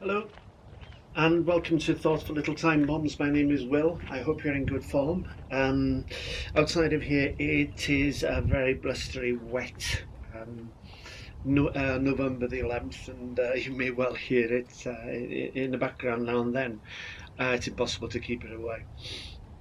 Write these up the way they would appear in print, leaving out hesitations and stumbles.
Hello and welcome to Thoughtful Little Time Bombs. My name is Will. I hope you're in good form. Outside of here, it is a very blustery, wet November the 11th, and you may well hear it in the background now and then. It's impossible to keep it away.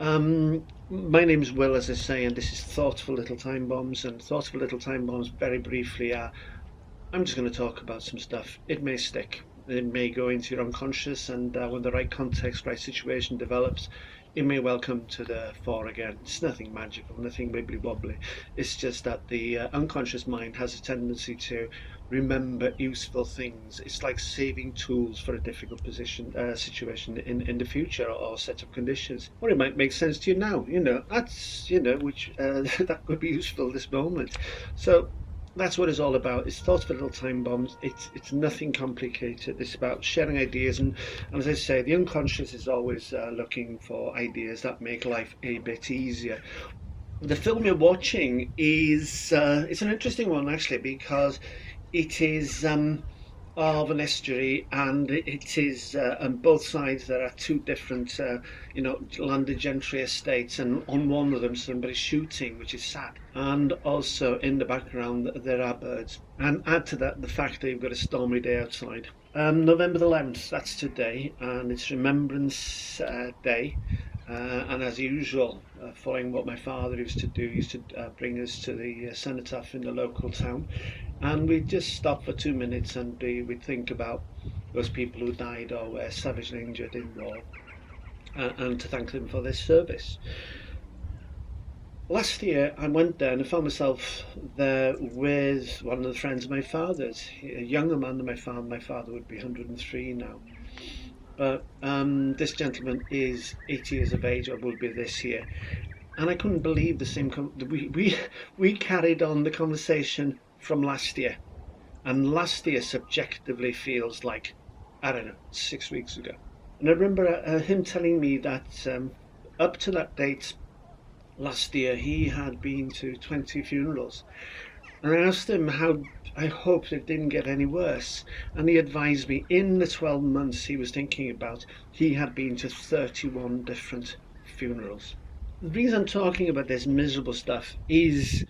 My name is Will, as I say, and this is Thoughtful Little Time Bombs. And Thoughtful Little Time Bombs, very briefly, I'm just going to talk about some stuff. It may stick. It may go into your unconscious, and when the right context, right situation develops, it may well come to the fore again. It's nothing magical, nothing wibbly wobbly. It's just that the unconscious mind has a tendency to remember useful things. It's like saving tools for a difficult situation in the future or set of conditions. Or it might make sense to you now. Which that could be useful this moment. So that's what it's all about. It's thoughtful little time bombs. It's nothing complicated. It's about sharing ideas, and as I say, the unconscious is always looking for ideas that make life a bit easier. The film you're watching is it's an interesting one actually, because it is of an estuary, and it is on both sides there are two different landed gentry estates, and on one of them somebody's shooting, which is sad, and also in the background there are birds, and add to that the fact that you've got a stormy day outside. November the 11th, that's today, and it's Remembrance Day. And as usual, following what my father used to do, he used to bring us to the cenotaph in the local town, and we'd just stop for 2 minutes and we'd think about those people who died or were savagely injured in war, and to thank them for their service. Last year I went there and I found myself there with one of the friends of my father's, a younger man than my father. My father would be 103 now. But this gentleman is 80 years of age, or will be this year, and I couldn't believe the same. We carried on the conversation from last year, and last year subjectively feels like, I don't know, 6 weeks ago. And I remember him telling me that up to that date last year he had been to 20 funerals, and I asked him how I hoped it didn't get any worse. And he advised me in the 12 months he was thinking about, he had been to 31 different funerals. The reason I'm talking about this miserable stuff is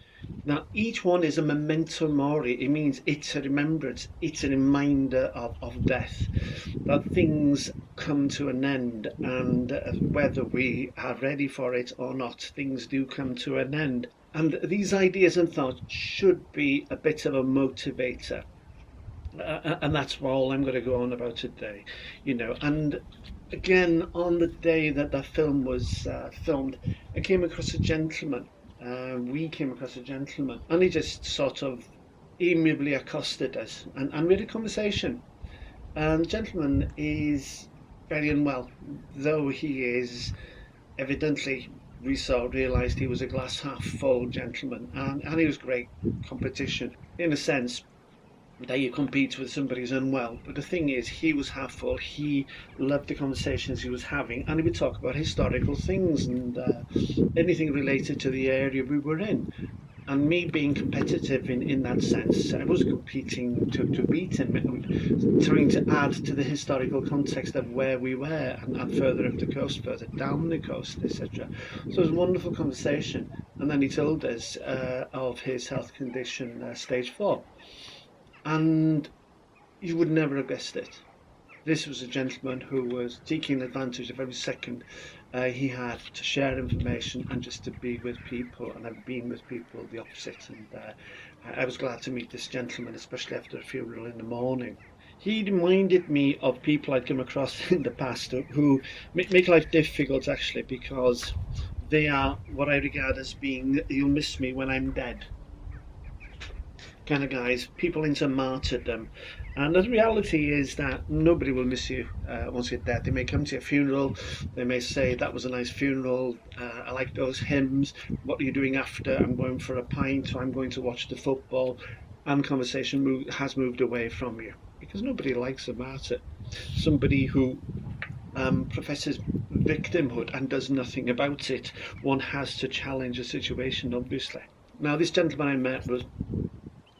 that each one is a memento mori. It means it's a remembrance, it's a reminder of death, that things come to an end, and whether we are ready for it or not, things do come to an end. And these ideas and thoughts should be a bit of a motivator. And that's all I'm going to go on about today. And again, on the day that the film was filmed, I came across a gentleman. We came across a gentleman, and he just sort of amiably accosted us, and we had a conversation. And the gentleman is very unwell, though he is evidently, we realised he was a glass half full gentleman, and he was great competition in a sense that you compete with somebody who's unwell. But the thing is, he was half full. He loved the conversations he was having, and he would talk about historical things and anything related to the area we were in. And me being competitive in that sense, I was competing to beat him, trying to add to the historical context of where we were, and further up the coast, further down the coast, etc. So it was a wonderful conversation. And then he told us of his health condition, stage 4. And you would never have guessed it. This was a gentleman who was taking advantage of every second he had to share information and just to be with people, and I've been with people the opposite, and I was glad to meet this gentleman, especially after a funeral in the morning. He reminded me of people I'd come across in the past who make life difficult, actually, because they are what I regard as being, you'll miss me when I'm dead kind of guys, people into martyrdom. And the reality is that nobody will miss you once you're dead. They may come to your funeral, they may say, that was a nice funeral, I like those hymns, what are you doing after? I'm going for a pint, or I'm going to watch the football. And conversation has moved away from you, because nobody likes a martyr, somebody who professes victimhood and does nothing about it. One has to challenge a situation, obviously. Now, this gentleman I met was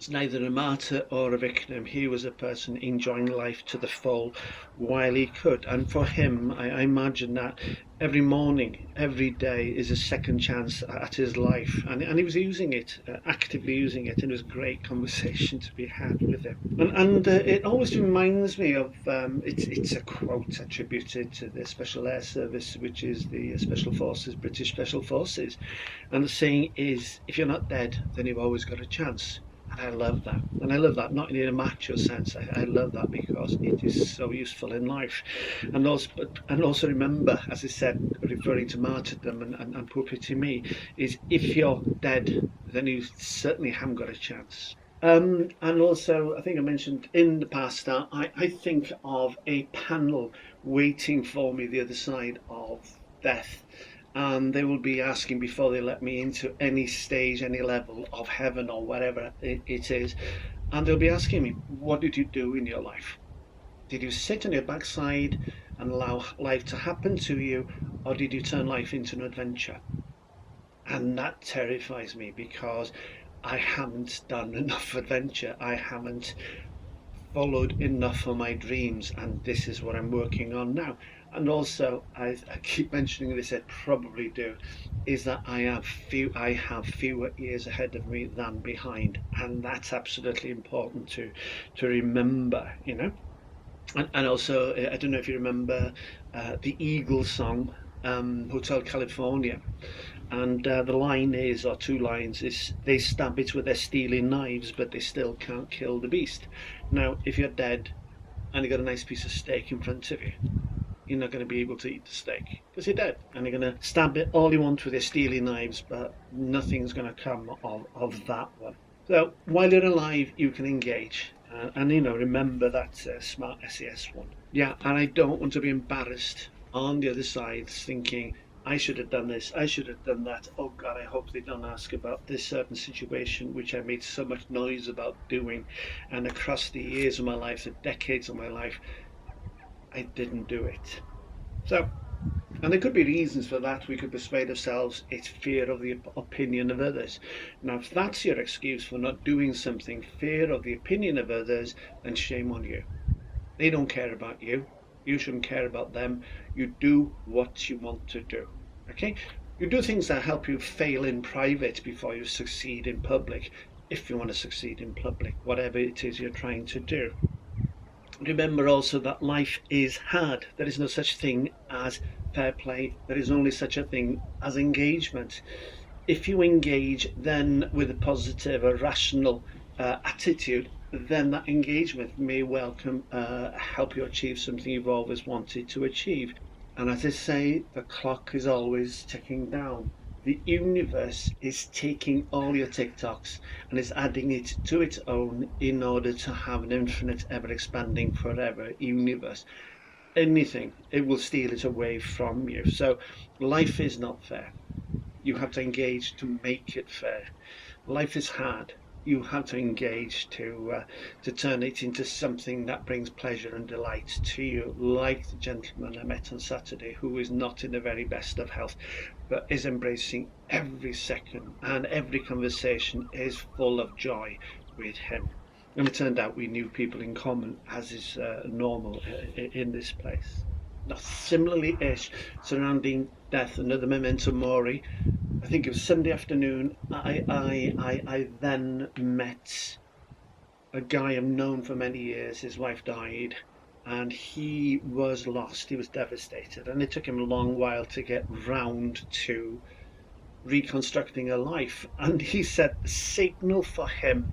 It's neither a martyr or a victim. He was a person enjoying life to the full while he could. And for him, I imagine that every morning, every day is a second chance at his life. And he was using it, actively using it. And it was a great conversation to be had with him. And it always reminds me of, it's a quote attributed to the Special Air Service, which is the Special Forces, British Special Forces. And the saying is, if you're not dead, then you've always got a chance. And I love that. And I love that, not in a macho sense. I love that because it is so useful in life. And also remember, as I said, referring to martyrdom and poor pity me, is if you're dead, then you certainly haven't got a chance. And also, I think I mentioned in the past that I think of a panel waiting for me the other side of death. And they will be asking before they let me into any stage, any level of heaven or whatever it is. And they'll be asking me, what did you do in your life? Did you sit on your backside and allow life to happen to you, or did you turn life into an adventure? And that terrifies me because I haven't done enough adventure. I haven't followed enough of my dreams, and this is what I'm working on now. And also, I keep mentioning this, I probably do, is that I have fewer years ahead of me than behind, and that's absolutely important to remember, you know. And also, I don't know if you remember the Eagles song, Hotel California. And the line is, or two lines, is they stab it with their stealing knives, but they still can't kill the beast. Now, if you're dead and you've got a nice piece of steak in front of you, you're not going to be able to eat the steak because you're dead. And you're going to stab it all you want with your stealing knives, but nothing's going to come of that one. So while you're alive, you can engage. And remember that smart SES one. Yeah, and I don't want to be embarrassed on the other side thinking, I should have done this, I should have done that. Oh God, I hope they don't ask about this certain situation which I made so much noise about doing. And across the years of my life, the decades of my life, I didn't do it. So, and there could be reasons for that. We could persuade ourselves it's fear of the opinion of others. Now, if that's your excuse for not doing something, fear of the opinion of others, then shame on you. They don't care about you. You shouldn't care about them. You do what you want to do. Okay? You do things that help you fail in private before you succeed in public, if you want to succeed in public, whatever it is you're trying to do. Remember also that life is hard. There is no such thing as fair play. There is only such a thing as engagement. If you engage then with a positive, a rational attitude, then that engagement may well help you achieve something you've always wanted to achieve. And as I say, the clock is always ticking down. The universe is taking all your TikToks and is adding it to its own in order to have an infinite, ever expanding, forever universe. Anything, it will steal it away from you. So life is not fair. You have to engage to make it fair. Life is hard. You have to engage to turn it into something that brings pleasure and delight to you, like the gentleman I met on Saturday, who is not in the very best of health, but is embracing every second, and every conversation is full of joy with him. And it turned out we knew people in common, as is normal in this place. Now, similarly-ish, surrounding death, another Memento Mori. I think it was Sunday afternoon. I then met a guy I've known for many years. His wife died, and he was lost. He was devastated, and it took him a long while to get round to reconstructing a life. And he said the signal for him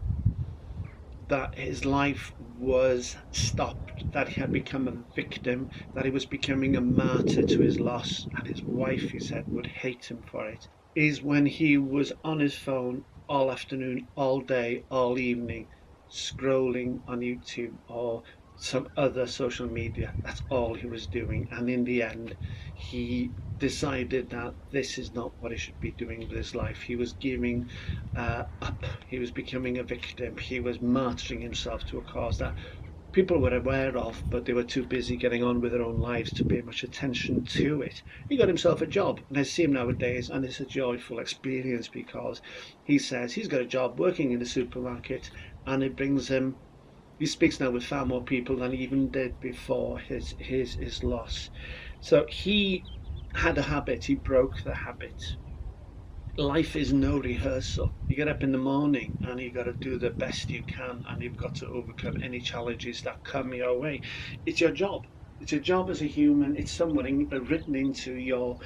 that his life was stopped, that he had become a victim, that he was becoming a martyr to his loss, and his wife, he said, would hate him for it, is when he was on his phone all afternoon, all day, all evening, scrolling on YouTube or some other social media. That's all he was doing. And in the end, he decided that this is not what he should be doing with his life. He was giving up. He was becoming a victim. He was martyring himself to a cause that people were aware of, but they were too busy getting on with their own lives to pay much attention to it. He got himself a job, and I see him nowadays, and it's a joyful experience because he says he's got a job working in a supermarket, and it brings him. He speaks now with far more people than he even did before his loss. So he had a habit. He broke the habit. Life is no rehearsal. You get up in the morning and you got to do the best you can, and you've got to overcome any challenges that come your way. It's your job. It's a job as a human. It's something written into your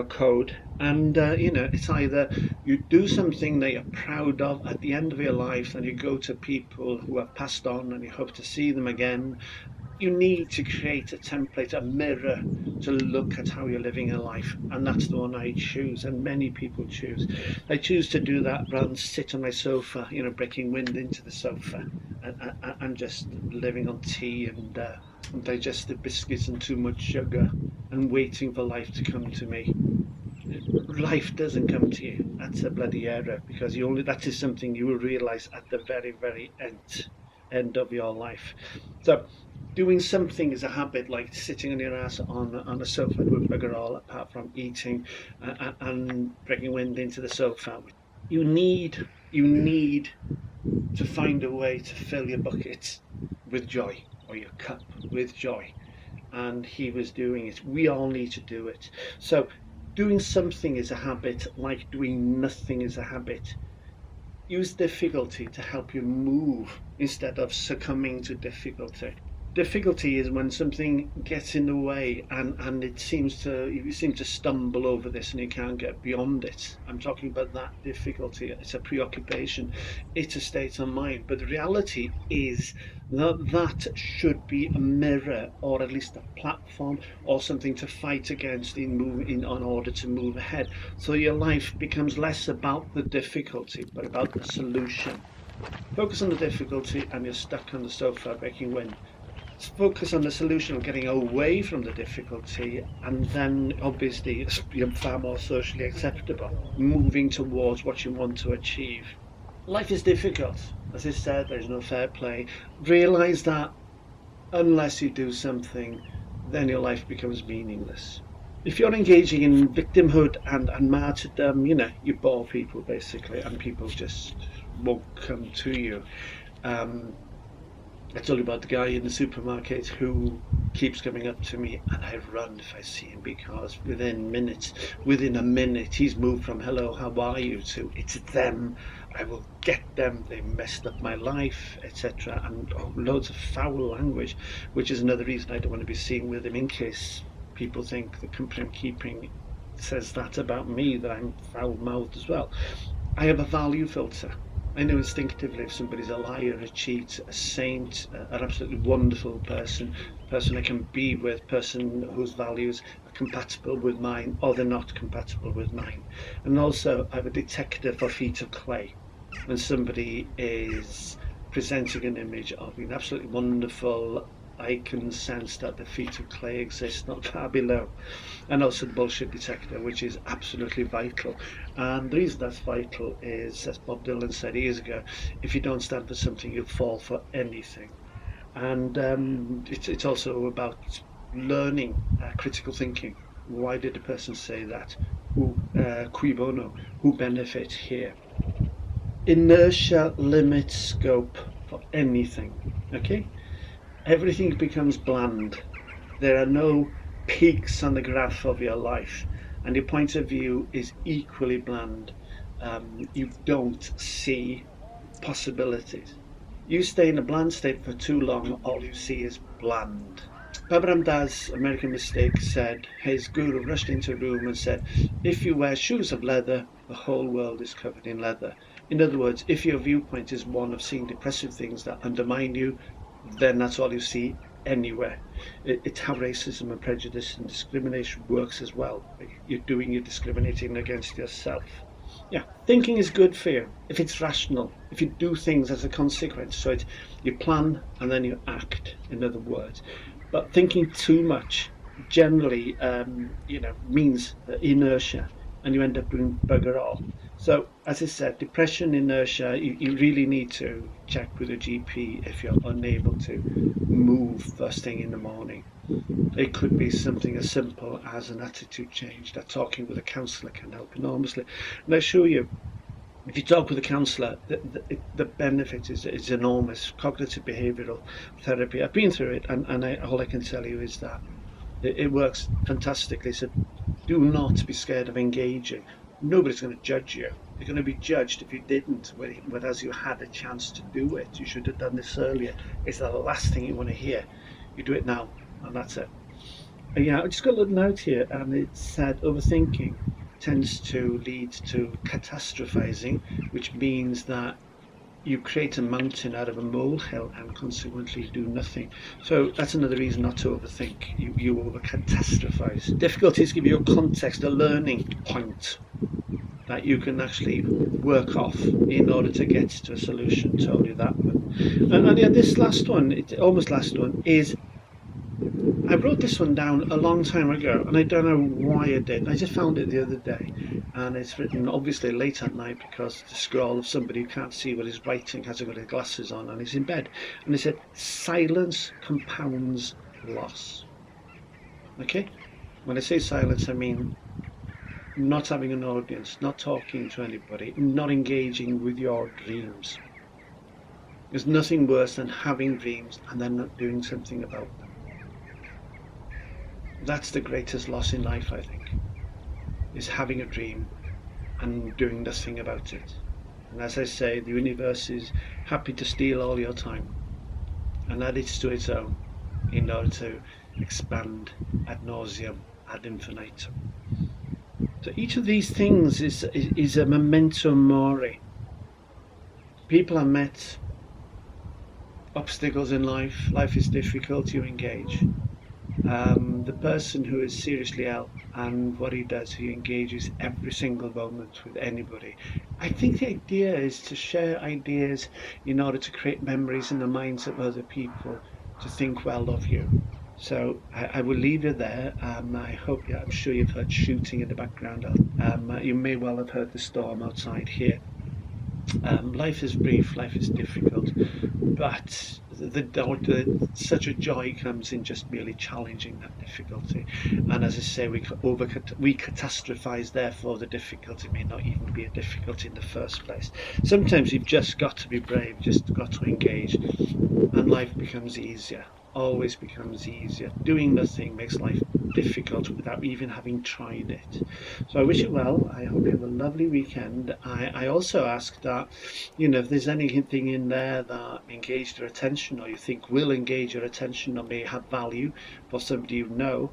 code, and it's either you do something that you're proud of at the end of your life, and you go to people who have passed on, and you hope to see them again. You need to create a template, a mirror to look at how you're living your life, and that's the one I choose, and many people choose. I choose to do that rather than sit on my sofa, breaking wind into the sofa, and just living on tea and digestive biscuits and too much sugar, and waiting for life to come to me. Life doesn't come to you. That's a bloody error, because that is something you will realize at the very, very end of your life. So doing something is a habit, like sitting on your ass on a sofa with bugger all, apart from eating and breaking wind into the sofa. You need to find a way to fill your bucket with joy, or your cup with joy. And he was doing it. We all need to do it. So doing something is a habit, like doing nothing is a habit. Use difficulty to help you move instead of succumbing to difficulty. Difficulty is when something gets in the way, and you seem to stumble over this and you can't get beyond it. I'm talking about that difficulty. It's a preoccupation, it's a state of mind. But the reality is that should be a mirror, or at least a platform, or something to fight against in order to move ahead. So your life becomes less about the difficulty, but about the solution. Focus on the difficulty and you're stuck on the sofa breaking wind. Focus on the solution of getting away from the difficulty, and then obviously you're far more socially acceptable, moving towards what you want to achieve. Life is difficult. As I said, there's no fair play. Realize that unless you do something, then your life becomes meaningless. If you're engaging in victimhood and martyrdom, you bore people basically, and people just won't come to you. I told you about the guy in the supermarket who keeps coming up to me, and I run if I see him, because within a minute, he's moved from hello, how are you, to it's them, I will get them, they messed up my life, etc. And loads of foul language, which is another reason I don't want to be seen with him, in case people think the company I'm keeping says that about me, that I'm foul-mouthed as well. I have a value filter. I know instinctively if somebody's a liar, a cheat, a saint, an absolutely wonderful person I can be with, person whose values are compatible with mine, or they're not compatible with mine. And also I have a detector for feet of clay. When somebody is presenting an image of being absolutely wonderful, I can sense that the feet of clay exist not far below. And also the bullshit detector, which is absolutely vital. And the reason that's vital is, as Bob Dylan said years ago, if you don't stand for something, you'll fall for anything. And it's also about learning critical thinking. Why did the person say that? Cui bono? Who benefit here? Inertia limits scope for anything. Okay? Everything becomes bland. There are no peaks on the graph of your life, and your point of view is equally bland. You don't see possibilities. You stay in a bland state for too long, all you see is bland. Baba Ram Dass, American Mystic, said, his guru rushed into a room and said, if you wear shoes of leather, the whole world is covered in leather. In other words, if your viewpoint is one of seeing depressive things that undermine you, then that's all you see anywhere. It's how racism and prejudice and discrimination works as well. You're discriminating against yourself. Yeah, thinking is good for you if it's rational, if you do things as a consequence. So you plan and then you act, in other words. But thinking too much generally, means inertia, and you end up doing bugger all. So, as I said, depression, inertia, you really need to check with a GP if you're unable to move first thing in the morning. It could be something as simple as an attitude change, that talking with a counsellor can help enormously. And I assure you, If you talk with a counsellor, the benefit is enormous. Cognitive behavioural therapy. I've been through it, and all I can tell you is that it works fantastically. So do not be scared of engaging. Nobody's going to judge you. You're going to be judged if you didn't, whereas you had a chance to do it. You should have done this earlier. It's the last thing you want to hear. You do it now, and that's it. Yeah, I just got a little note here, and it said overthinking tends to lead to catastrophizing, which means that you create a mountain out of a molehill and consequently do nothing. So that's another reason not to overthink. You over catastrophize. Difficulties give you a context, a learning point that you can actually work off in order to get to a solution. Totally that one. And yeah, this last one, almost last one, is I wrote this one down a long time ago, and I don't know why I did. I just found it the other day, and it's written obviously late at night because the scroll of somebody who can't see what he's writing, hasn't got his glasses on, and he's in bed. And it said, "Silence compounds loss." Okay? When I say silence, I mean not having an audience, not talking to anybody, not engaging with your dreams. There's nothing worse than having dreams and then not doing something about them. That's the greatest loss in life, I think, is having a dream and doing nothing about it. And as I say, the universe is happy to steal all your time and add it to its own in order to expand ad nauseum, ad infinitum. So each of these things is a memento mori. People are met obstacles in life. Life is difficult, you engage. The person who is seriously ill, and what he does, he engages every single moment with anybody. I think the idea is to share ideas in order to create memories in the minds of other people to think well of you. So I will leave you there. I hope, I'm sure you've heard shooting in the background. You may well have heard the storm outside here. Life is brief, life is difficult, but such a joy comes in just merely challenging that difficulty. And as I say, we catastrophize, therefore the difficulty may not even be a difficulty in the first place. Sometimes you've just got to be brave, just got to engage, and life becomes easier. Always becomes easier. Doing nothing makes life difficult without even having tried it. So I wish you well. I hope you have a lovely weekend. I also ask that, if there's anything in there that engaged your attention or you think will engage your attention or may have value for somebody you know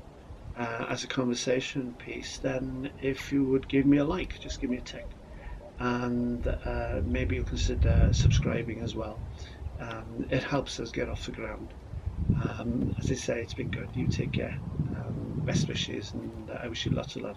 as a conversation piece, then if you would give me a like, just give me a tick. And maybe you'll consider subscribing as well. It helps us get off the ground. As I say, it's been good. You take care. Best wishes, and I wish you lots of love.